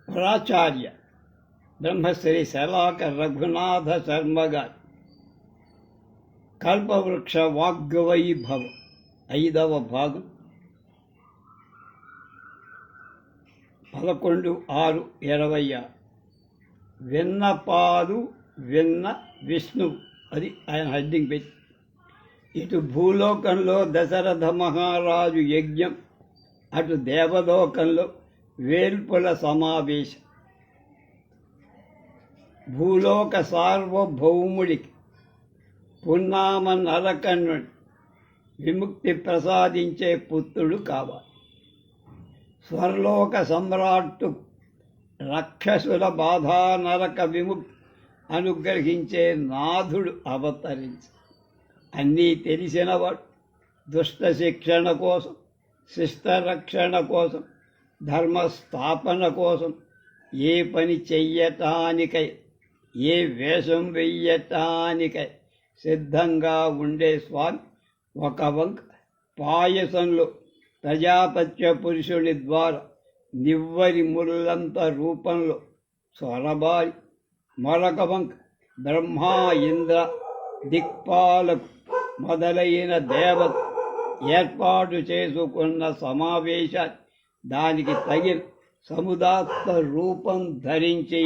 ప్రాచార్య బ్రహ్మశ్రీ శలాక రఘునాథ శర్మ గారి కల్పవృక్ష వాగ్గవైభవం 5వ భాగం 11/6/26. విన్నపాలు విన్న విష్ణువు, అది ఆయన హెడ్డింగ్ పెట్టి. ఇటు భూలోకంలో దశరథ మహారాజు యజ్ఞం, అటు దేవలోకంలో వేల్పుల సమావేశం. భూలోక సార్వభౌముడికి పున్నామ నరకన్నుడి విముక్తి ప్రసాదించే పుత్రుడు కావాలి. స్వర్లోక సమ్రాట్టు రాక్షసుల బాధా నరక విముక్తి అనుగ్రహించే నాథుడు అవతరించి అన్నీ తెలిసినవాడు దుష్ట శిక్షణ కోసం, శిష్టరక్షణ కోసం, ధర్మస్థాపన కోసం ఏ పని చెయ్యటానికై, ఏ వేషం వెయ్యటానికై సిద్ధంగా ఉండే స్వామి ఒక వంక పాయసంలో ప్రజాపత్య పురుషుని ద్వారా నివ్వరి ముల్లంత రూపంలో స్వరబారి, మరొక వంక బ్రహ్మా ఇంద్ర దిక్పాలకు మొదలైన దేవత ఏర్పాటు చేసుకున్న సమావేశాన్ని దానికి తగిన సముదాత్త రూపం ధరించి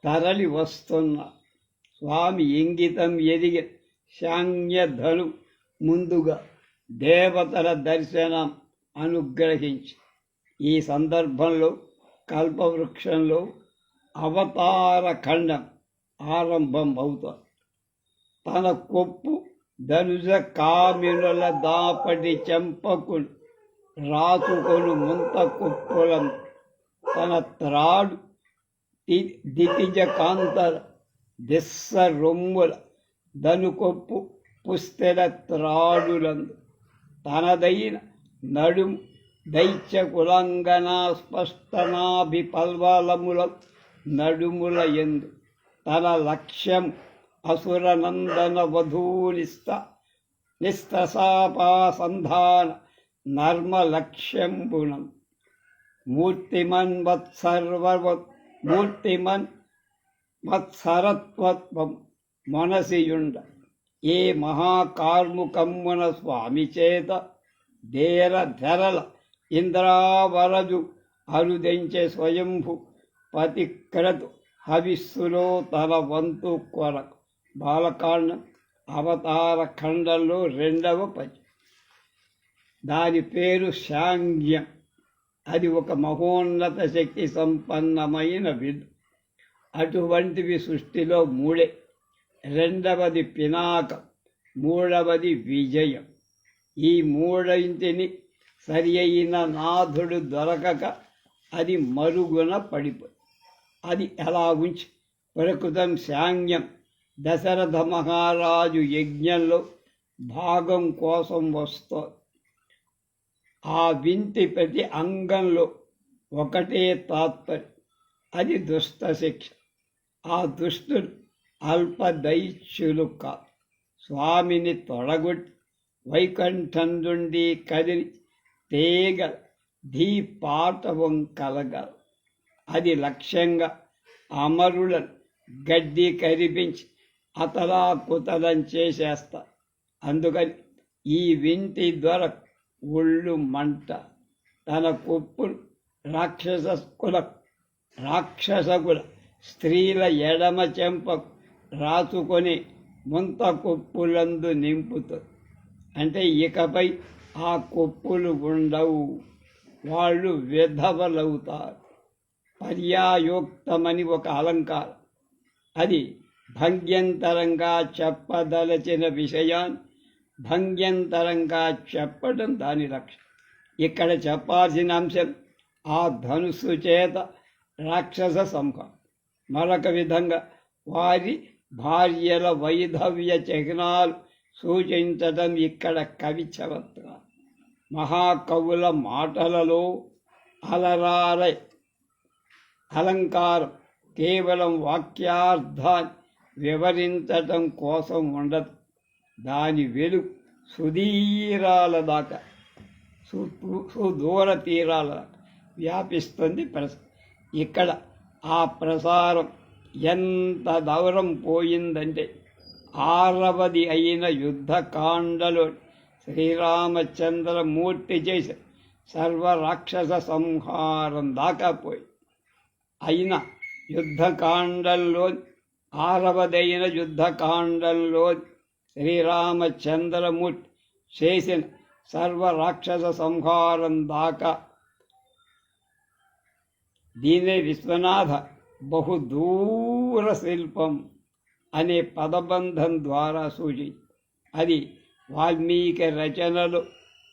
తరలి వస్తున్న స్వామి ఇంగితం ఎదిగిన శాంగ్యధను ముందుగా దేవతల దర్శనం అనుగ్రహించి ఈ సందర్భంలో కల్పవృక్షంలో అవతార ఖండం ఆరంభం అవుతుంది. తన కొప్పు ధనుజ కామినుల దాపటి చెంపకును రాసుకొను ముంత కొప్పులను, తన త్రాడు దితిజ కాంతల దిస్స రొమ్ముల ధనుకొప్పు పుస్తెల త్రాడులందు, తనదైన నడుము దైత్య కులంగనా స్పష్టనాభిపల్వలముల నడుముల ఎందు, తన లక్ష్యం అసురనందన నిస్తసాపాసంధాన నర్మలక్ష్యంబునం మూర్తిమన్ మత్సరత్వం మనసియుండ ఏ మహాకార్ముకమ్మున స్వామి చేత దేర ధరల ఇంద్రావరజు అరుదెంచే స్వయంభు పతిక్రతు హవిస్సులో తన వంతు కొరకు. బాలకాండం అవతార ఖండంలో 2వ పద్యం. దాని పేరు శాంగ్యం. అది ఒక మహోన్నత శక్తి సంపన్నమైన విధు. అటువంటివి సృష్టిలో 3. 2వది పినాకం, 3వది విజయం. ఈ 3ంటిని సరి అయిన నాథుడు దొరకక అది మరుగున పడిపోయి. అది ఎలా ఉంచి ప్రకృతం శాంగ్యం దశరథ మహారాజు యజ్ఞంలో భాగం కోసం వస్తోంది. ఆ వింటి ప్రతి అంగంలో ఒకటే తాత్పర్యం, అది దుష్ట శిక్ష. ఆ దుష్టులు అల్పదైత్యులు కాదు. స్వామిని తొడగొట్టి వైకుంఠం నుండి కదిలి తేగల ధీపాటవం కలగల. అది లక్ష్యంగా అమరులను గడ్డి కరిపించి అతలాకుతలం చేసేస్తా. అందుకని ఈ వింటి దొర ఒళ్ళు మంట. తన కొప్పులు రాక్షసకుల స్త్రీల ఎడమ చెంపకు రాసుకొని ముంత కొప్పులందు నింపుతుంది. అంటే ఇకపై ఆ కొప్పులు ఉండవు, వాళ్ళు విధవలవుతారు. పర్యాయోక్తమని ఒక అలంకారం. అది భంగ్యంతరంగా చెప్పదలచిన విషయాన్ని భంగ్యంతరంగా చెప్పడం దాని లక్ష్యం. ఇక్కడ చెప్పాల్సిన అంశం ఆ ధనుస్సు చేత రాక్షస సంహారం. మరొక విధంగా వారి భార్యల వైధవ్య చిహ్నాలు సూచించడం ఇక్కడ కవి చమత్కారం. మహాకవుల మాటలలో అలరారే అలంకారం కేవలం వాక్యార్థాన్ని వివరించటం కోసం ఉండదు. దాని వెలుగు సుదీరాల దాకా, సుదూర తీరాల దాకా వ్యాపిస్తుంది. ఇక్కడ ఆ ప్రసారం ఎంత దూరం పోయిందంటే 6వది అయిన యుద్ధకాండలో శ్రీరామచంద్రమూర్తి చేసి సర్వరాక్షస సంహారం దాకా పోయి అయిన యుద్ధకాండంలో 6వదైన యుద్ధకాండంలో శ్రీరామచంద్రమూర్తి చేసిన సర్వరాక్షస సంహారం దాకా దీనే విశ్వనాథ బహుదూర శిల్పం అనే పదబంధం ద్వారా సూచి అది వాల్మీకి రచనలు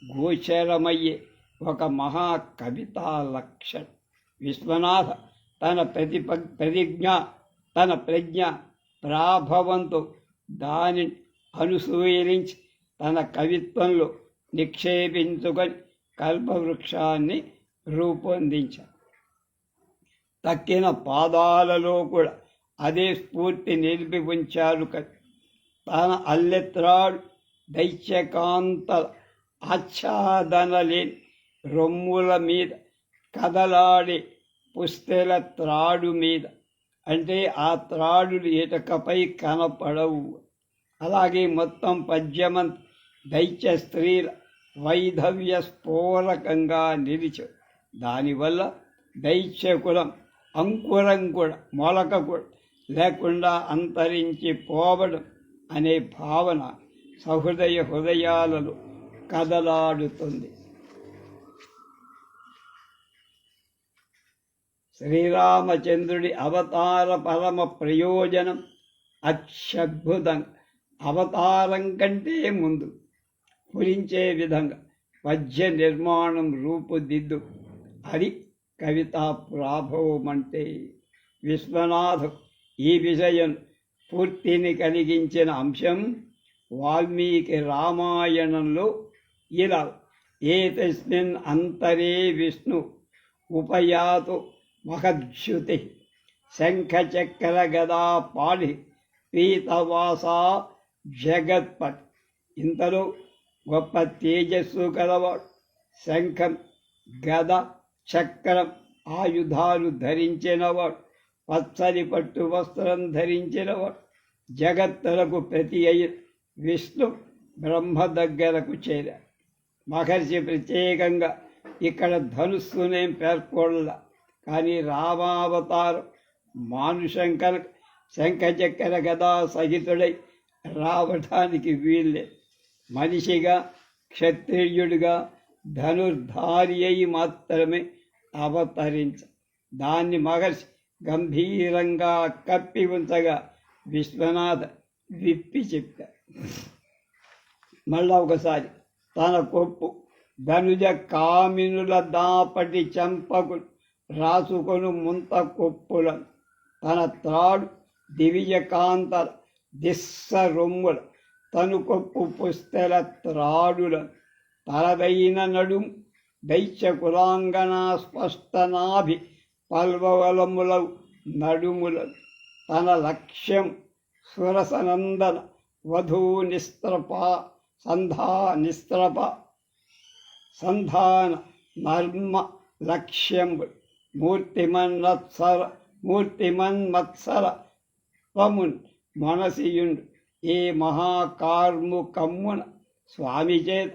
గోచరమయ్యే ఒక మహాకవితా లక్షణం. విశ్వనాథ తన ప్రజ్ఞ ప్రాభవంతో దానిని అనుసూయించి తన కవిత్వంలో నిక్షేపించుకొని కల్పవృక్షాన్ని రూపొందించారు. తక్కిన పాదాలలో కూడా అదే స్ఫూర్తి నిలిపి ఉంచారు. తన అల్లెత్రాడు దైత్యకాంతల ఆచ్ఛాదన లేని రొమ్ముల మీద కదలాడే పుస్తెల త్రాడు మీద, అంటే ఆ త్రాడులు ఇటుకపై కనపడవు. అలాగే మొత్తం పద్యమంత దైత్య స్త్రీల వైధవ్య స్ఫోరకంగా నిలిచారు. దానివల్ల దైత్యకులం అంకురం కూడా మొలక కూడా లేకుండా అంతరించి పోవడం అనే భావన హృదయాలలో కదలాడుతుంది. శ్రీరామచంద్రుడి అవతార పరమ ప్రయోజనం అత్యద్భుతం. అవతారం కంటే ముందు స్ఫురించే విధంగా పద్య నిర్మాణం రూపుదిద్దు. అది కవితా ప్రాభవం అంటే. విశ్వనాథ్ ఈ విషయం పూర్తిని కలిగించిన అంశం వాల్మీకి రామాయణంలో ఇలా: ఏతస్మిన్ అంతరే విష్ణు ఉపయాతు మహద్యుతి శంఖచక్ర గదా పాళి పీతవాసా జగత్పట్. ఇంతలో గొప్ప తేజస్సు గలవాడు, శంఖం గద చక్రం ఆయుధాలు ధరించినవాడు, పచ్చని పట్టు వస్త్రం ధరించినవాడు, జగత్తులకు ప్రతి అయిన విష్ణు బ్రహ్మ దగ్గరకు చేరాడు. మహర్షి ప్రత్యేకంగా ఇక్కడ ధనుస్సునేం పేర్కొల్ల, కానీ రామావతారం మానుషం కనుక శంఖచక్ర గదా సహితుడై రావటానికి వీళ్ళే. మనిషిగా, క్షత్రియుడిగా, ధనుర్ధారి అయి మాత్రమే అవతరించ. దాన్ని మహర్షి గంభీరంగా కప్పి ఉంచగా విశ్వనాథ విప్పి చెప్పారు. మళ్ళా ఒకసారి తన కొప్పు ధనుజ కామినుల దాపటి చంపకు రాసుకొను ముంత కొప్పులను, తన త్రాడు దివ్యకాంతల దిస్స రొమ్ముల తను కొప్పు పుస్తెల త్రాడులను, తలదైన నడుము దైత్య కులాంగనా స్పష్టనాభి పల్వలముల నడుములను, తన లక్ష్యం సురసనందన వధూ సంధాన నర్మ లక్ష్యం మూర్తిమన్మత్సర త్వమున్ మనసియుండు ఏ మహాకార్ముకమ్మున స్వామి చేత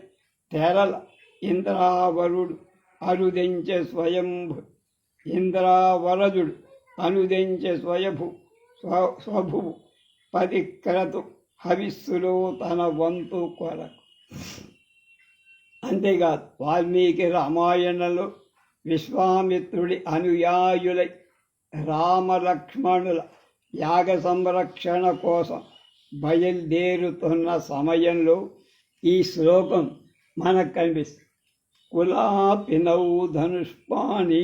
తెరల ఇంద్రావరుడు అనుదించే స్వయంభు. ఇంద్రావరజుడు అనుదించే స్వభువు పదిక్రతు హవిస్సులో తన వంతు కొరకు. అంతేకాదు వాల్మీకి రామాయణంలో విశ్వామిత్రుడి అనుయాయులై రామలక్ష్మణుల యాగ సంరక్షణ కోసం బయలుదేరుతున్న సమయంలో ఈ శ్లోకం మనకు కనిపిస్తుంది. కులాపినౌ ధనుష్పాణి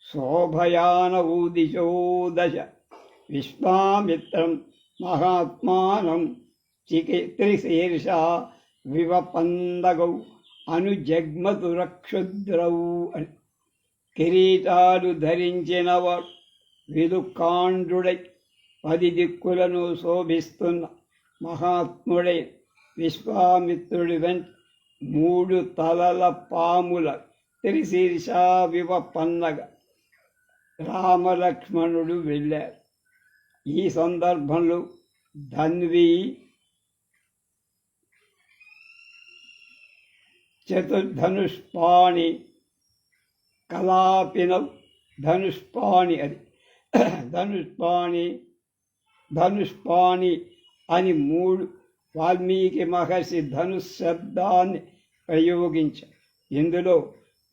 శోభయానౌ దిశో దశ విశ్వామిత్రం మహాత్మానం త్రిశీర్షా వివపందగౌ అనుజగ్మతు రక్షుద్రౌ అని. కిరీటాలు ధరించినవాడు విలుకాండ్రుడై 10 దిక్కులను శోభిస్తున్న మహాత్ముడై విశ్వామిత్రుడి వెంట 3 తలల పాముల త్రిశీర్ష వివపన్నగ రామలక్ష్మణుడు వెళ్ళారు. ఈ సందర్భంలో ధన్వి చతుర్ధనుష్పాణి కలాపినవ్ ధనుష్పాణి అది ధనుష్పాణి అని 3 వాల్మీకి మహర్షి ధనుష్ శబ్దాన్ని ప్రయోగించారు. ఇందులో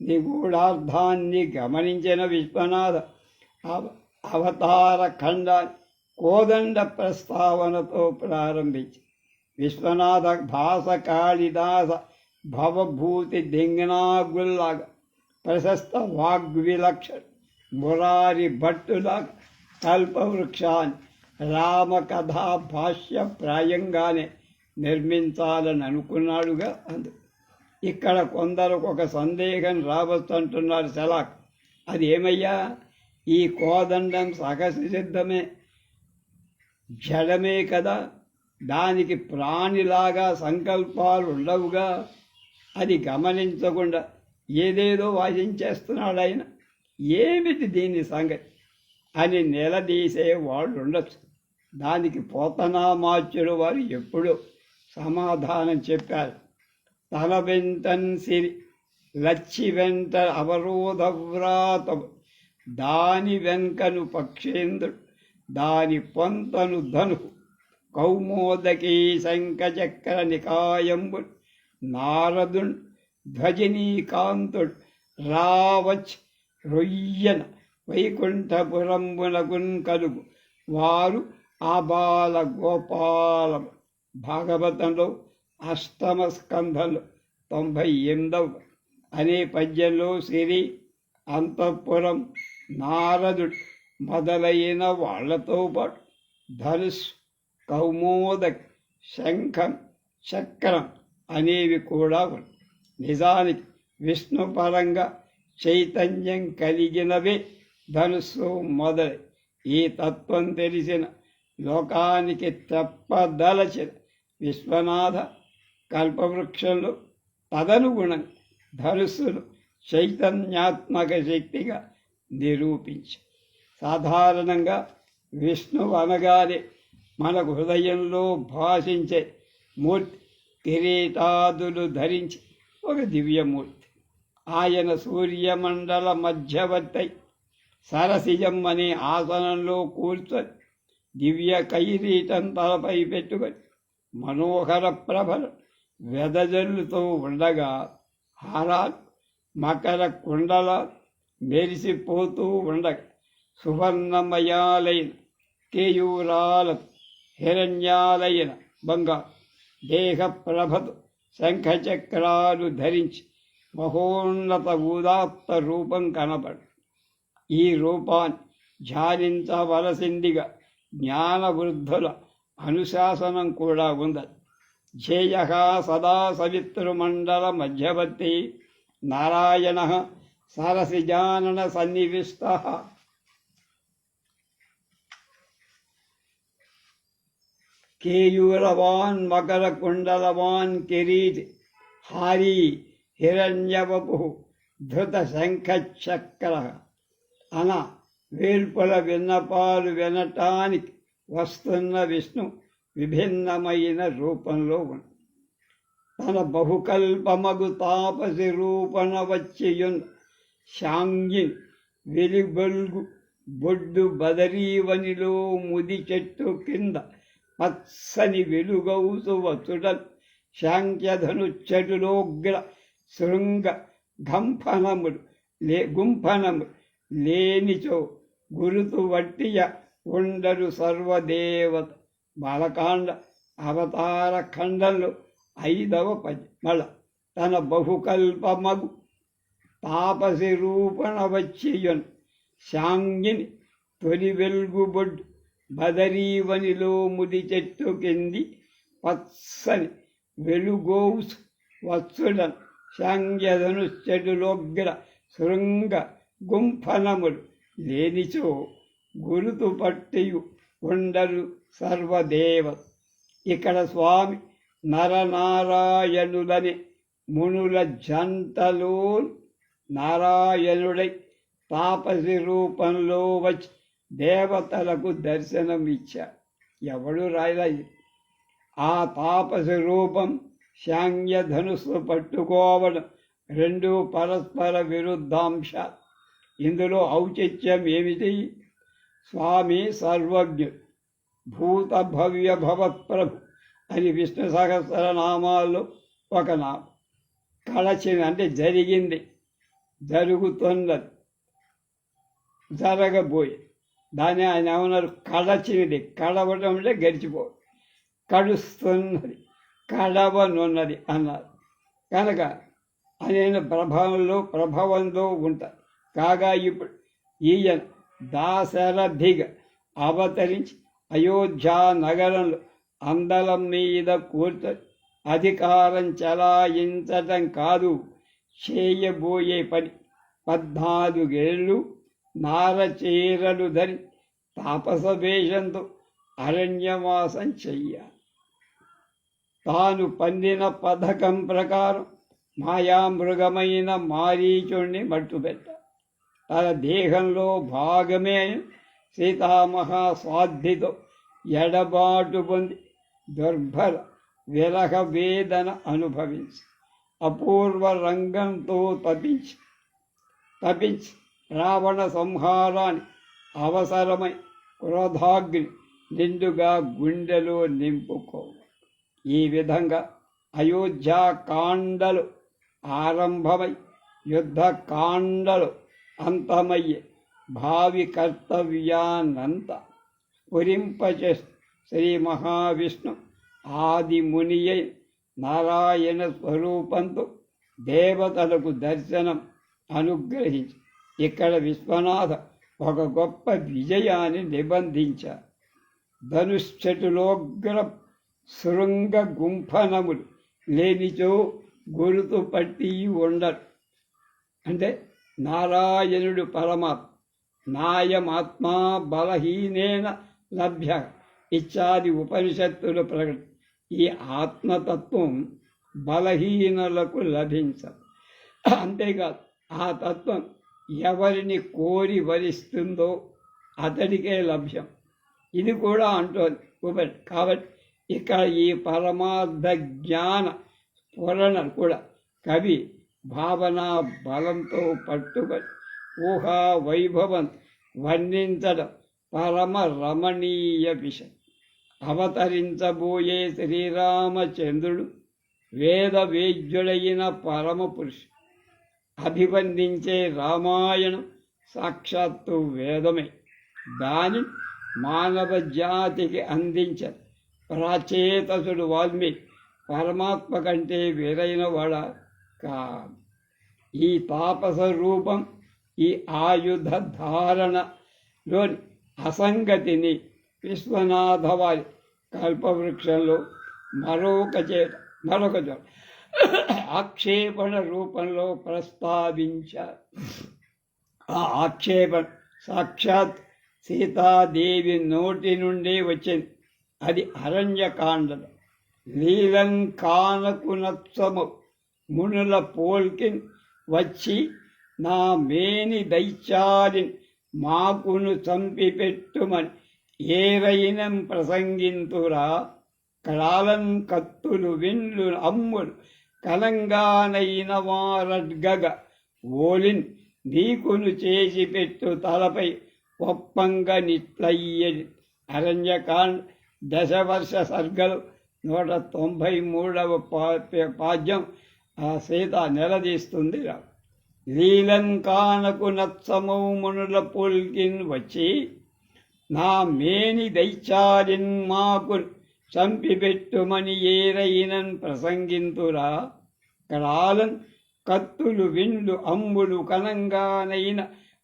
నిగూఢార్థాన్ని గమనించిన విశ్వనాథ అవతార ఖండాన్ని కోదండ ప్రస్తావనతో ప్రారంభించి విశ్వనాథ భాస కాళిదాస భవభూతి దింగనాగుల్లాగా ప్రశస్త వాగ్విలక్షణ మురారి భట్టులాగా కల్పవృక్షాన్ని రామకథా భాష్య ప్రాయంగానే నిర్మించాలని అనుకున్నాడుగా. ఇక్కడ కొందరికి ఒక సందేహం రావచ్చు అంటున్నారు శలాక్. అది ఏమయ్యా, ఈ కోదండం సహజ సిద్ధమే, జడమే కదా, దానికి ప్రాణిలాగా సంకల్పాలు ఉండవుగా, అది గమనించకుండా ఏదేదో వాసించేస్తున్నాడు ఆయన, ఏమిటి దీని సంగతి అని నిలదీసే వాళ్ళు ఉండొచ్చు. దానికి పోతనామాచ్యుడు వారు ఎప్పుడూ సమాధానం చెప్పారు. తల వెంటన్ సిరి లచ్చి వెంట అవరోధవ్రాతము, దాని వెంకను పక్షేంద్రుడు, దాని పొంతను ధనువు, కౌమోదకీ శంఖచక్ర నికాయంబుడు, నారదున్ ధ్వజినీకాంతుడు, రావచ్ రొయ్యన వైకుంఠపురంబునకున్ కలుగు వారు ఆబాల గోపాలం. భాగవతంలో 8వ స్కంధంలో 98వ అనే పద్యంలో సిరి, అంతఃపురం, నారదుడు మొదలైన వాళ్లతో పాటు ధనుష్, కౌమోదక్, శంఖం, చక్రం అనేవి కూడా ఉన్నాయి. నిజానికి విష్ణు పరంగా చైతన్యం కలిగినవే ధనుస్సు మొదలై ఈ తత్వం తెలిసిన లోకానికి తెప్పదలచిన విశ్వనాథ కల్పవృక్షంలో తదనుగుణంగా ధనుస్సును చైతన్యాత్మక శక్తిగా నిరూపించి, సాధారణంగా విష్ణువు అనగానే మనకు హృదయంలో భాషించే మూర్తి కిరీటాదులు ధరించి ఒక దివ్యమూర్తి. ఆయన సూర్యమండల మధ్యవర్తి సరసిజం అనే ఆసనంలో కూర్చొని దివ్య కైరీటం తలపై పెట్టుకొని మనోహర ప్రభలు వెదజల్లుతూ ఉండగా హారాలు, మకర కుండలాలు మెరిసిపోతూ ఉండగా సువర్ణమయాలైన కేయూరాల హిరణ్యాలైన బంగారు దేహ ప్రభతో శంఖచక్రాలు ధరించి మహోన్నత ఉదాత్త రూపం కనపడు. ఈ రూపాన్ని ధ్యానించవలసిందిగా జ్ఞానవృద్ధుల అనుశాసనం కూడా ఉంది. ధ్యేయ సదా సవితృమండల మధ్యవర్తి నారాయణ సరసిజానన సన్నివిష్ట. కేయూరవాన్ మకర కుండలవాన్ కిరీటి హారీ హిరణ్యవపు ధృత శంఖచక్ర అన వేల్పుల విన్నపాలు వినటానికి వస్తున్న విష్ణు విభిన్నమైన రూపంలో ఉంది. తన బహుకల్పమగు తాపసి రూపణ వచ్చియున్ శాంగిన్ వెలిబొల్గు బొడ్డు బదరీవనిలో ముది చెట్టు కింద పచ్చని వెలుగౌసు వచ్చుడన్ శాంఖ్యధనుచ్చటులోగ్ర శృంగ గుంఫనముడు లేనిచో గురుతు వట్టియ ఉండరు సర్వదేవత. బాలకాండ అవతార ఖండంలో 5వ పద్యం. తన బహుకల్పమగు తాపసి రూపణ వచ్చియున్ శాంగిని తొలి వెల్గుబొడ్డు బదరీవనిలో ముది చెట్టు కింది పచ్చని వెలుగోసు వచ్చుడన్ శాంగ్యధనుశ్చటులోగ్ర శృంగ గుంఫనములు లేనిచో గురుతు పట్టియు ఉండరు సర్వదేవత. ఇక్కడ స్వామి నరనారాయణులని మునుల జంటలో నారాయణుడై తాపసి రూపంలో వచ్చి దేవతలకు దర్శనమిచ్చాడు. ఎవడు రాయలేదు. ఆ తాపసి రూపం శాంగ్య ధనుస్సు పట్టుకోవడం రెండు పరస్పర విరుద్ధాంశాలు. ఇందులో ఔచిత్యం ఏమిటి? స్వామి సర్వజ్ఞుడు, భూత భవ్య భవత్ప్రభు అని విష్ణు సహస్రనామాల్లో ఒక నామం. కళచింది అంటే జరిగింది, జరుగుతున్నది, జరగబోయే దాన్ని ఆయన ఏమన్నారు? కడచినది. కడవడం అంటే గడిచిపోదు. కడుస్తున్నది, కడవనున్నది అన్నారు. కనుక ఆయన ప్రభావంలో ఉంటారు. కాగా ఇప్పుడు ఈయన దాశరథిగా అవతరించి అయోధ్య నగరంలో అందలం మీద కూర్చొని అధికారం చలాయించటం కాదు, చేయబోయే పని 14 ఏళ్ళు నారచీరలు ధరి తాపస వేషంతో అరణ్యవాసం చెయ్యాలి. తాను పందిన పథకం ప్రకారం మాయామృగమైన మారీచుణ్ణి మట్టుపెట్టాలి. తన దేహంలో భాగమే సీతామహాస్వాధితో ఎడబాటు పొంది దుర్భర విరహ వేదన అనుభవించి అపూర్వ రంగంతో తపించి రావణ సంహారాన్ని అవసరమై క్రోధాగ్ని నిండుగా గుండెలో నింపుకోవాలి. ఈ విధంగా అయోధ్యాకాండలు ఆరంభమై యుద్ధకాండలు అంతమయ్యే భావి కర్తవ్యాన్నంతా స్ఫురింపచేస్తూ శ్రీ మహావిష్ణు ఆది మునియై నారాయణ స్వరూపంతో దేవతలకు దర్శనం అనుగ్రహించి ఇక్కడ విశ్వనాథ ఒక గొప్ప విజయాన్ని నిబంధించారు. ధనుశ్చటులోగ్ర శృంగ గుంఫనములు లేనిచో గుర్తుపట్టి ఉండరు. అంటే నారాయణుడు పరమాత్మ, నాయమాత్మా బలహీనేన లభ్య ఇత్యాది ఉపనిషత్తులు ప్రకటన. ఈ ఆత్మతత్వం బలహీనులకు లభించదు. అంతేకాదు, ఆ తత్వం ఎవరిని కోరి వరిస్తుందో అతడికే లభ్యం. ఇది కూడా అంటోంది. కాబట్టి ఇక్కడ ఈ పరమార్థ జ్ఞాన స్ఫురణ కూడా కవి భావనా బలంతో పట్టుబడి ఊహా వైభవం వర్ణించడం పరమ రమణీయ విషయం. అవతరించబోయే శ్రీరామచంద్రుడు వేద వేద్యుడైన పరమ పురుషుడు. అభివర్ణించే రామాయణం సాక్షాత్తు వేదమే. దాని మానవ జాతికి అందించారు ప్రాచేతసుడు వాల్మీకి. పరమాత్మ కంటే వేరైన వాడ కాదు. ఈ తాపస రూపం, ఈ ఆయుధ ధారణలోని అసంగతిని విశ్వనాథ వారి కల్పవృక్షంలో మరొక చోట ఆక్షేపణ రూపంలో ప్రస్తావించారు. ఆ ఆక్షేపణ సాక్షాత్ సీతాదేవి నోటి నుండి వచ్చింది. అది అరణ్యకాండలు. లీలంకానకు నత్సము మునుల పోల్కిన్ వచ్చి నా మేని దైత్యాలిని మాకును చంపిపెట్టుమని ఏరైనం ప్రసంగింతురా. కళాలం కత్తులు విండ్లు అమ్ములు కలంగానైన వారడ్గగ ఓలిన్ నీకును చేసి పెట్టు తలపై ఒప్పంగ నిట్లయ్యది. అరణ్యకాండ దశవర్ష సర్గలు 193వ పాద్యం. ఆ సీత నిలదీస్తుంది. లీలంకానకు నత్సమౌ మునుల పుల్కిన్ వచ్చి నా మేని దైత్యాలిన్ మాకు చంపిపెట్టుమని ఏరైనన్ ప్రసంగింతురా. కళాలన్ కత్తులు విండ్లు అంబులు కనంగానైన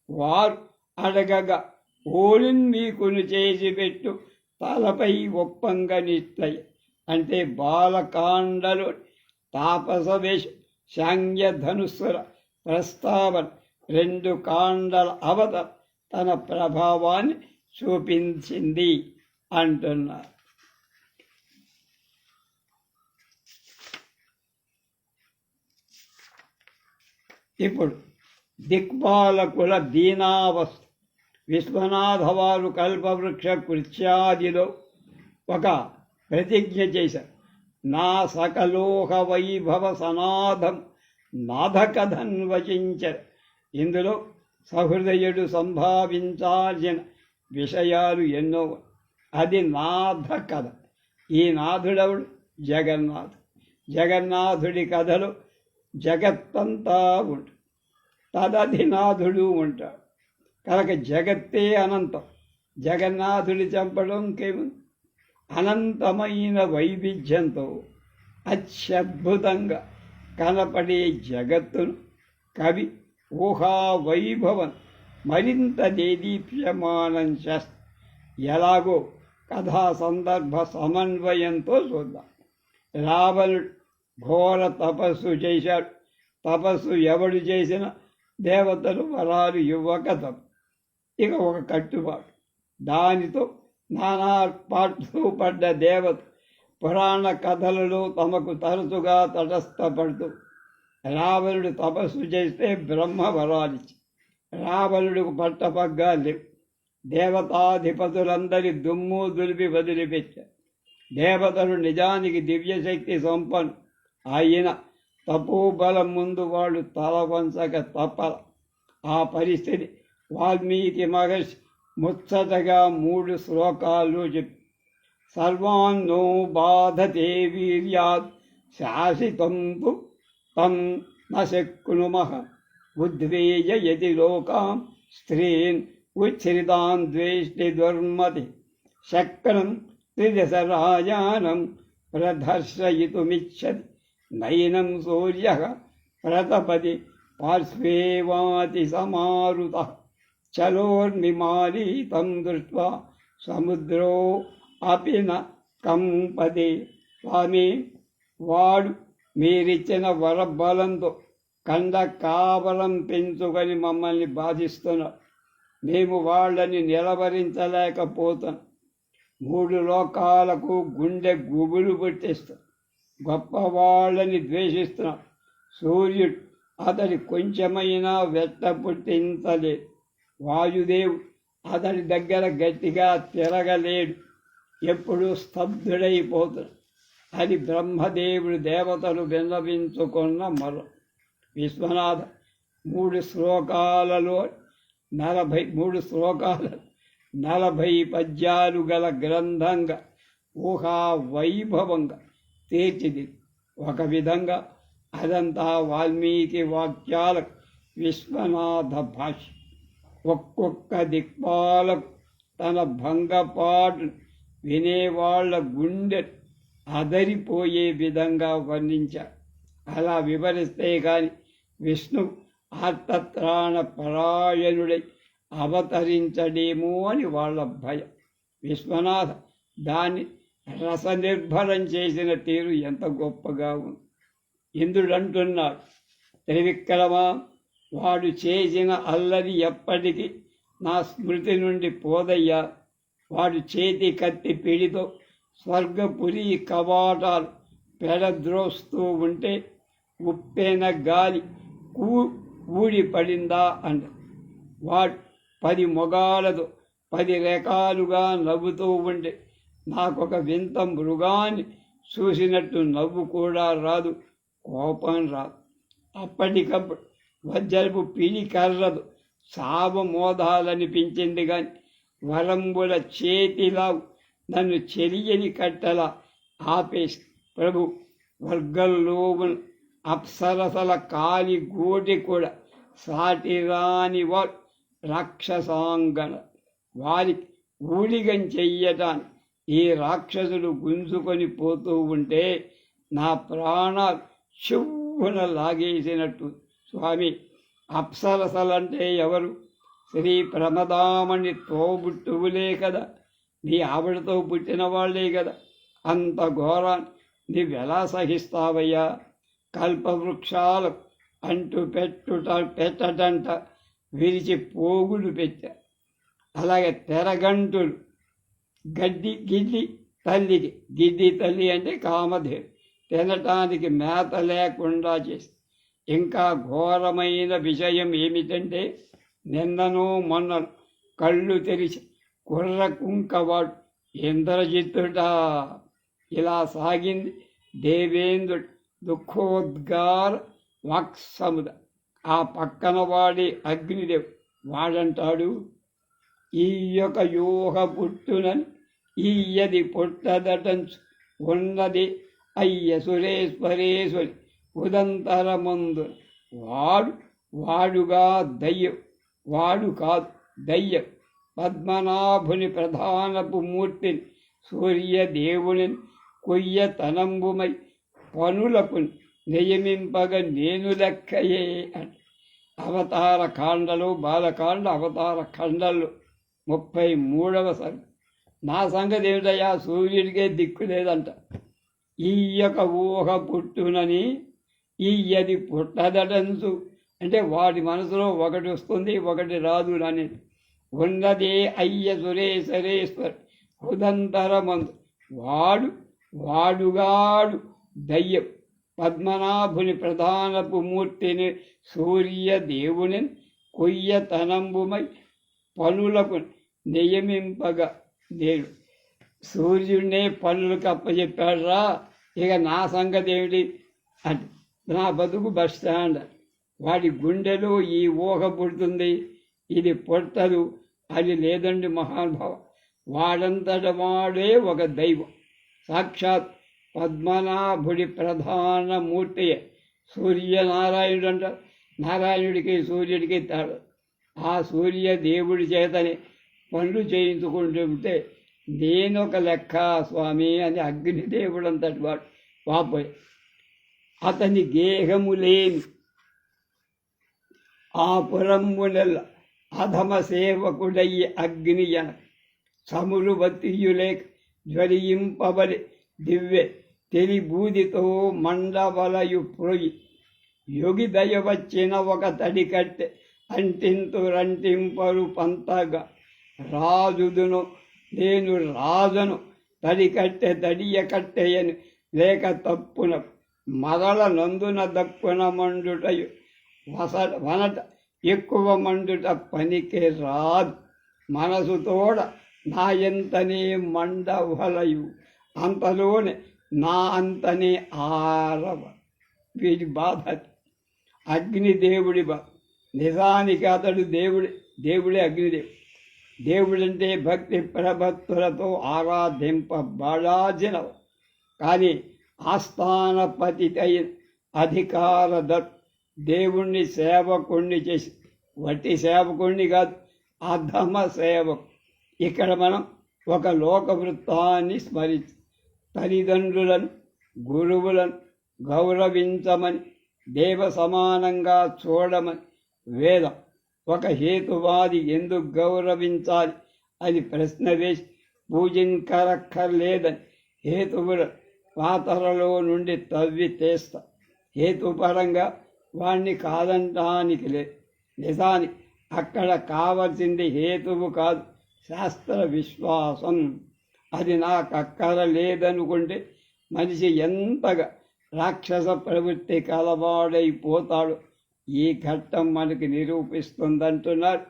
వారు అడగగా ఓలిన్ మీకును చేసి పెట్టు తలపై ఒప్పంగనిట్లై. అంటే బాలకాండలో తాపస వేష శాంగ్య ధనుస్సుల ప్రస్తావన 2 కాండల అవతారం తన ప్రభావాన్ని చూపించింది అంటున్నారు. ఇప్పుడు దిక్పాలకుల దీనావస్థ. విశ్వనాథ వారు కల్పవృక్ష కృత్యాదిలో ఒక ప్రతిజ్ఞ చేశారు. నా సకలోహ వైభవ సనాథం నాథకథన్ వచించారు. ఇందులో సహృదయుడు సంభావించాల్సిన విషయాలు ఎన్నో. అది నాథ కథ. ఈ నాథుడవుడు జగన్నాథుడు. జగన్నాథుడి కథలో జగత్తంతా ఉంటుంది, తదధినాథుడు ఉంటాడు. కనుక జగత్తే అనంతం. జగన్నాథుడి చంపడం కేవలం అనంతమైన వైవిధ్యంతో అత్యద్భుతంగా కనపడే జగత్తును కవి ఊహా వైభవం మరింత దేదీప్యమానం చేస్తా. ఎలాగో కథా సందర్భ సమన్వయంతో చూద్దాం. రావణుడు ఘోర తపస్సు చేశాడు. తపస్సు ఎవడు చేసినా దేవతలు వరాలు ఇవ్వక తప్ప. ఇక ఒక కట్టుబాటు. దానితో నానా పాటలు పడ్డ దేవత పురాణ కథలలో తమకు తరచుగా తటస్థపడుతూ రావణుడు తపస్సు చేస్తే బ్రహ్మ వరాలిచ్చి రావణుడికి పట్టపగ్గా లేవు. దేవతాధిపతులందరి దుమ్ము దులిపి వదిలిపెట్టారు. దేవతలు నిజానికి దివ్యశక్తి సంపన్ను అయిన తపోబలం ముందు వాళ్ళు తల వంచక తప్పల. ఆ పరిస్థితి వాల్మీకి మహర్షి ముచ్చటగా 3 శ్లోకాలు చెప్పి సర్వాన్నో బాధతే వీర్యాత్ శాసితం తం నశక్నుమః ఉద్వేజయతి లోకాం స్త్రీన్ ఉచ్ఛ్రితాన్ ద్వేష్టి దుర్మతి శక్రం త్రిదశరాజానం ప్రదర్శయితుమిచ్చతి నైనం సూర్యః ప్రతపతి పార్శ్వే వాతి సమారుతః చలోర్మిమాలీతం దృష్ట్వా సముద్రో అపి న కంపదే. స్వామి, వాడు మీరిచ్చిన వరబలంతో కండ కావలం పెంచుకొని మమ్మల్ని బాధిస్తున్నాడు. మేము వాళ్ళని నిలవరించలేకపోతున్నాం. 3 లోకాలకు గుండె గుబులు పుట్టిస్తాం. గొప్పవాళ్ళని ద్వేషిస్తున్నాం. సూర్యుడు అతడి కొంచెమైనా వెట్ట పుట్టించలేదు. వాయుదేవుడు అతడి దగ్గర గట్టిగా తిరగలేడు, ఎప్పుడూ స్తబ్దుడైపోతున్నాడు. అది బ్రహ్మదేవుడు దేవతలు విన్నవించుకున్న మరం. విశ్వనాథ 3 శ్లోకాలలో 40 పద్యాలు గల గ్రంథంగా ఊహా వైభవంగా తీర్చిది. ఒక విధంగా అదంతా వాల్మీకి వాక్యాల విశ్వనాథ భాష్యం. ఒక్కొక్క దిక్పాలకు తన భంగపాటు వినేవాళ్ల గుండె అదరిపోయే విధంగా వర్ణించారు. అలా వివరిస్తే కాని విష్ణు ఆర్తత్రాణ పరాయణుడై అవతరించడేమో అని వాళ్ళ భయం. విశ్వనాథ దాన్ని రసనిర్భరం చేసిన తీరు ఎంత గొప్పగా ఉంది. ఇంద్రుడు అంటున్నాడు, త్రివిక్రమా, వాడు చేసిన అల్లరి ఎప్పటికీ నా స్మృతి నుండి పోదయ్యా. వాడు చేతి కత్తి పిడితో స్వర్గపురి కవాటాలు పెడద్రోస్తూ ఉంటే ఉప్పెన గాలి ఊడి పడిందా అంట. వాడు 10 మొగాలతో 10 రకాలుగా నవ్వుతూ ఉంటే నాకొక వింత మృగాన్ని చూసినట్టు నవ్వు కూడా రాదు, కోపం రాదు. అప్పటికప్పుడు వజ్రపు పిడి కర్రదు సావమోదాలనిపించింది కానీ వరంబుల చేతిలా నన్ను చెరియని కట్టలా ఆపేసి ప్రభు వర్గంలో అప్సరసల కాలి గోటి కూడా సాటిరాని వారు రాక్షసాంగన. వారికి ఊడిగం చెయ్యటాన్ని ఈ రాక్షసులు గుంజుకొని పోతూ ఉంటే నా ప్రాణాలు చెవున లాగేసినట్టు. స్వామి, అప్సరసలంటే ఎవరు? శ్రీ ప్రమదామణి తోబుట్టువులే కదా, నీ ఆవిడతో పుట్టిన వాళ్లే కదా. అంత ఘోరాన్ని నీవెలా సహిస్తావయ్యా? కల్పవృక్షాలు అంటూ పెట్టటంట విరిచి పోగులు పెట్టా. అలాగే తెరగంటులు గిడ్డి తల్లికి, గిడ్డి తల్లి అంటే కామధేవి, తినటానికి మేత లేకుండా చేసి ఇంకా ఘోరమైన విషయం ఏమిటంటే నిన్ననో మొన్న కళ్ళు తెరిచి కుర్ర కుంకవాడు ఇంద్రజిత్తుడా. ఇలా సాగింది దేవేంద్రుడు దుఃఖోద్గార వాక్సముద. ఆ పక్కన వాడి అగ్నిదేవుడు వాడంటాడు, ఈయొక యూహ పుట్టునని ఈయది పుట్టదటంచు ఉన్నది అయ్య సురేశ్వరేశ్వరి ఉదంతరమందు. వాడుగా దయ్యం, వాడు కాదు దయ్యం. పద్మనాభుని ప్రధానపు మూర్తిని సూర్యదేవుని కొయ్య తనంబుమై పనులకు నియమింపగ నేను లెక్కయే అంట. అవతార కాండలు బాలకాండ అవతార ఖండలు 33వ సర్గ. నా సంగతి ఏమిటయ్యా, సూర్యుడికే దిక్కు లేదంట. ఈయొక ఊహ పుట్టునని ఈయది పుట్టదడంచు అంటే వాడి మనసులో ఒకటి వస్తుంది ఒకటి రాదు అని. ఉన్నదే అయ్య సురేశ్వరేశ్వర్ హృదంతరమందు. వాడుగాడు దయ్యం. పద్మనాభుని ప్రధానపు మూర్తిని సూర్యదేవుని కొయ్య తనంబుమై పనులకు నియమింపగా నేను. సూర్యుడినే పనులకు అప్పచెప్పాడురా, ఇక నా సంగతి ఏమిటి అంటే నా బతుకు బస్ స్టాండ్. వాడి గుండెలో ఈ ఊహ పుడుతుంది, ఇది పుట్టదు, అది లేదండి మహానుభావ. వాడంతట వాడే ఒక దైవం. సాక్షాత్ పద్మనాభుడి ప్రధాన మూర్తియే సూర్యనారాయణుడు అంటారు. నారాయణుడికి సూర్యుడికి తేడా. ఆ సూర్యదేవుడి చేతని పనులు చేయించుకుంటుంటే నేనొక లెక్క స్వామి అని అగ్నిదేవుడు అంతటి వాడు వాపోయి. అతని గేహము లేని ఆ పురంబునెల్ల అధమ సేవకుడయ్యి అగ్నియన చమురు బతియులేక జ్వలింపబడి దివ్వె తెలిబూదితో మండవలయు ప్రోయి. యోగి దయ వచ్చిన ఒక తడి కట్టె అంటింతురంటింపరు పంతగా. రాజుదును నేను రాజను తడి కట్టె తడియ కట్టెయని లేక తప్పున మరల నందున దక్కున మండుటయు వనట ఎక్కువ మండుట పనికి రాదు. మనసు తోడ నా ఎంతనే మండవలయు అంతలోనే నా అంతనే ఆరవ. వీడి బాధ అగ్నిదేవుడి బాధ. నిజానికి అతడు దేవుడే అగ్నిదేవుడు. దేవుడంటే భక్తి ప్రభక్తులతో ఆరాధింపబడాల్సిన కానీ ఆస్థానపతి అయిన అధికారదత్ దేవుణ్ణి సేవకుణ్ణి చేసి వట్టి సేవకుణ్ణి కాదు, అధమ సేవకు. ఇక్కడ మనం ఒక లోక వృత్తాన్ని స్మరించి తల్లిదండ్రులను గురువులను గౌరవించమని దేవ సమానంగా చూడమని వేదం. ఒక హేతువాది ఎందుకు గౌరవించాలి అని ప్రశ్న వేసి పూజించక్కర్లేదని హేతువుల పాతరలో నుండి తవ్వి తీస్తా. హేతుపరంగా వాణ్ణి కాదంటానికి లేదు. నిజానికి అక్కడ కావలసింది హేతువు కాదు, శాస్త్ర విశ్వాసం. అది నాకు అక్కర లేదనుకుంటే మనిషి ఎంతగా రాక్షస ప్రవృత్తి కలవాడైపోతాడు ఈ ఘట్టం మనకి నిరూపిస్తుందంటున్నారు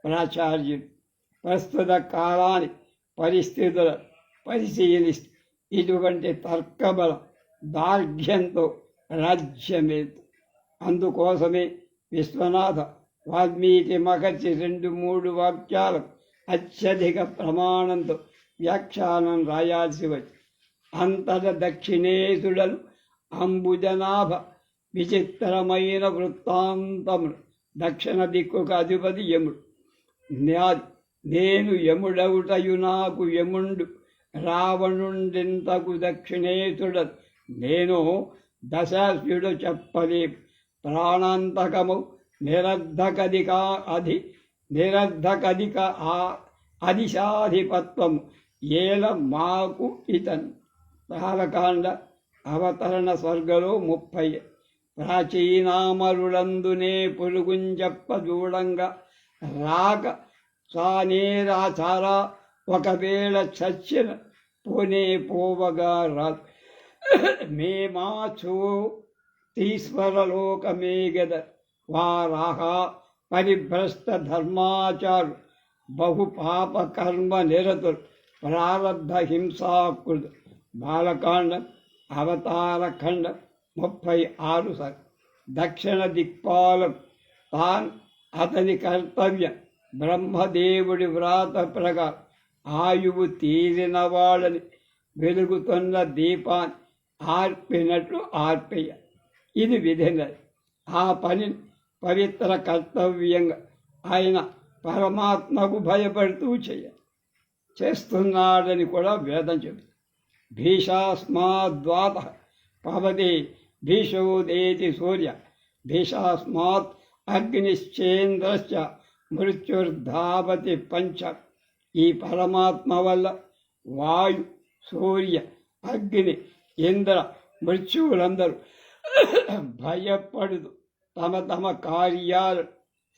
ప్రాచార్యులు. ప్రస్తుత కాలాన్ని పరిస్థితుల పరిశీలిస్తే ఇటువంటి తర్కబలం దార్ఢ్యంతో రాజ్యమేదు. అందుకోసమే విశ్వనాథ వాల్మీకి మహర్షి 2-3 వాక్యాలకు అత్యధిక ప్రమాణంతో వ్యాఖ్యానం రాయాల్సి వచ్చి అంతట దక్షిణేశుడను అంబుజనాభ విచిత్రమైన వృత్తాంతములు. దక్షిణ దిక్కుకు అధిపతి యముడు. నేను యముడవుటయు నాకు యముండు రావణుండింతకు దక్షిణేశుడ. నేను దశాశ్యుడు చెప్పలే ప్రాణాంతకము నిరర్ధకధిక అధిశాధిపత్వము ఏల మాకు ఇతను. బాలకాండ అవతరణ స్వర్గలో 30. ప్రాచీనామరులందునే పురుగుంజప్ప చూడంగా రాక సానేరాచారా ఒకవేళ చచ్చిన పోనే పోవగా రాదు. మేమాచో ఈశ్వరలోకమేగద వారాహ పరిభ్రష్ట ధర్మాచారు బహు పాప కర్మ నిరతులు ప్రారబ్ధ హింసాకృదు. బాలకాండం అవతారఖండం 36 సార్. దక్షిణ దిక్పాలం తాన్ అతని కర్తవ్యం బ్రహ్మదేవుడి వ్రాత ప్రకారం ఆయువు తీరిన వాళ్ళని వెలుగుతున్న దీపాన్ని ఆర్పినట్లు ఆర్పేయ. ఇది విధినది. ఆ పని పవిత్ర కర్తవ్యంగా ఆయన పరమాత్మకు భయపడుతూ చేస్తున్నాడని కూడా వేదం చెబుతుంది. భీషాస్మాద్వాత పవదే భీషోదేతి సూర్య భీషాస్మాత్ అగ్నిశ్చేంద్రశ్చ మృత్యుర్ధావతి పంచ. ఈ పరమాత్మ వల్ల వాయు, సూర్య, అగ్ని, ఇంద్ర, మృత్యువులందరూ భయపడుతూ తమ తమ కార్యాలు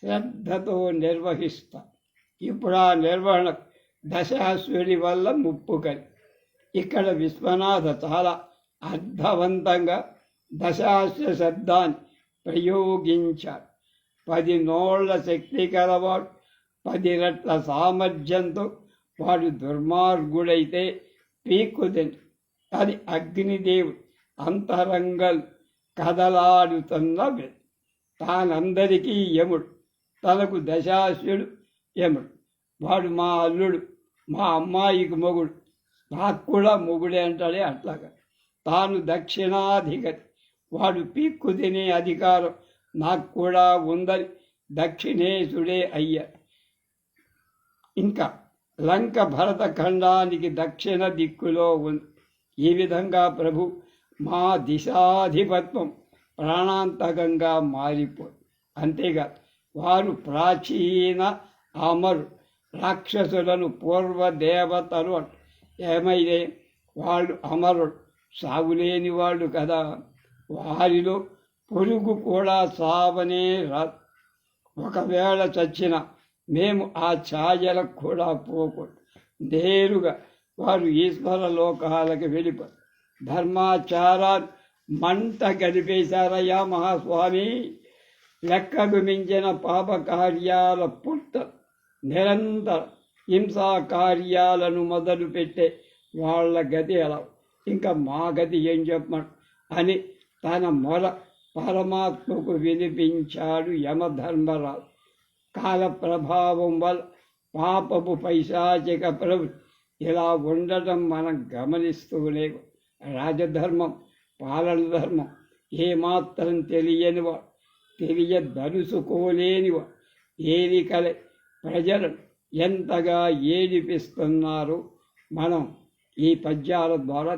శ్రద్ధతో నిర్వహిస్తారు. ఇప్పుడు ఆ నిర్వహణ దశాశ్వరి వల్ల ముప్పు కలి. ఇక్కడ విశ్వనాథ చాలా అర్థవంతంగా దశాశ్వ శబ్దాన్ని ప్రయోగించాడు. 10 నోళ్ల శక్తి కలవాడు, 10 రెట్ల సామర్థ్యంతో వాడు దుర్మార్గుడైతే పీక్కుతింది. అది అగ్నిదేవుడు అంతరంగల్ కదలాడుతున్న తానందరికీ యముడు, తనకు దశాశ్వడు యముడు. వాడు మా అల్లుడు, మా అమ్మాయికి మొగుడు, నాకు కూడా మొగుడే అంటాడే. అట్లాగా తాను దక్షిణాధిపతి, వాడు పీక్కు తినే అధికారం నాకు కూడా ఉందని దక్షిణేశుడే అయ్యాడు. ఇంకా లంక భరతఖండానికి దక్షిణ దిక్కులో ఉంది. ఈ విధంగా ప్రభు మా దిశాధిపత్వం ప్రాణాంతకంగా మారిపోయి. అంతేకాదు వారు ప్రాచీన అమరు రాక్షసులను పూర్వ దేవతలు అంట. ఏమైతే వాళ్ళు అమరుడు, సాగులేని వాళ్ళు కదా. వారిలో పురుగు కూడా సావనే రాదు. ఒకవేళ చచ్చిన మేము ఆ ఛాయలకు కూడా పోకూడదు. నేరుగా వారు ఈశ్వర లోకాలకు వెళ్ళిపోరు. ధర్మాచారాలు మంట గడిపేశారయ్యా మహాస్వామి. లెక్కకు మించిన పాపకార్యాల పుట్ట నిరంతర హింసా కార్యాలను మొదలుపెట్టే వాళ్ళ గతి ఎలా, ఇంకా మా గతి ఏం చెప్పమని అని తన మొర పరమాత్మకు వినిపించాడు యమధర్మరాజు. కాల ప్రభావం వల్ల పాపపు పైశాచిక ప్రవృత్తి ఇలా ఉండటం మనం గమనిస్తూనే. రాజధర్మం, పాలన ధర్మం ఏమాత్రం తెలియనివాడు, తెలియదలుసుకోలేనివాడు ఏలికలే ప్రజలను ఎంతగా ఏడిపిస్తున్నారు. మనం ఈ పద్యాల ద్వారా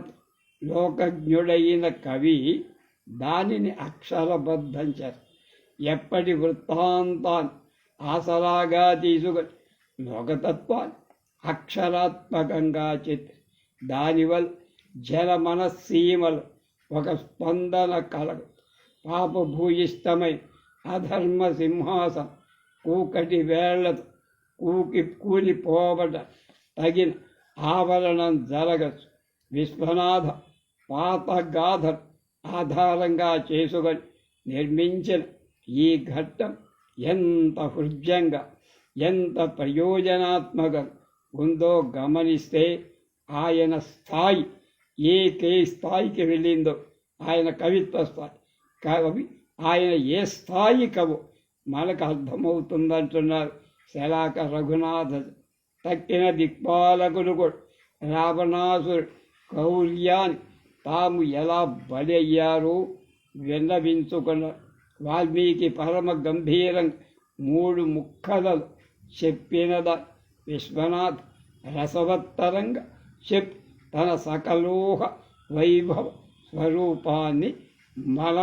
లోకజ్ఞుడైన కవి దానిని అక్షరబద్ధం చేస్తారు. ఎప్పటి వృత్తాంతాన్ని ఆసరాగా తీసుకొని లోకతత్వాన్ని అక్షరాత్మకంగా చిత్రి దానివల్ల జల మనస్సీమలు ఒక స్పందన కలగదు. పాపభూయిష్టమై అధర్మ సింహాసం కూకటి వేళ్లతో కూలిపోబడ తగిన ఆవరణం జరగచ్చు. విశ్వనాథ పాతగాథ ఆధారంగా చేసుకొని నిర్మించిన ఈ ఘట్టం ఎంత హృద్యంగా, ఎంత ప్రయోజనాత్మకంగా ఉందో గమనిస్తే ఆయన స్థాయి ఏ స్థాయికి వెళ్ళిందో, ఆయన కవిత్వ స్థాయి, కవి ఆయన ఏ స్థాయి కవో మనకు అర్థమవుతుందంటున్నారు శలాక రఘునాథ. తక్కిన దిక్పాలకులు కూడా రావణాసురు కౌర్యాన్ని తాము ఎలా బలి అయ్యారో విన్నవించుకున్నారు. వాల్మీకి పరమ గంభీరంగా 3 ముక్కలలో చెప్పినదా విశ్వనాథ్ రసవత్తరంగా చెప్పి తన సకలోహ వైభవ స్వరూపాన్ని మన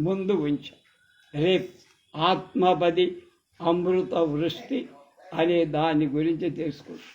ముందు ఉంచాం. రేపు ఆత్మబది అమృత వృష్టి అనే దాని గురించి తెలుసుకుంటాం.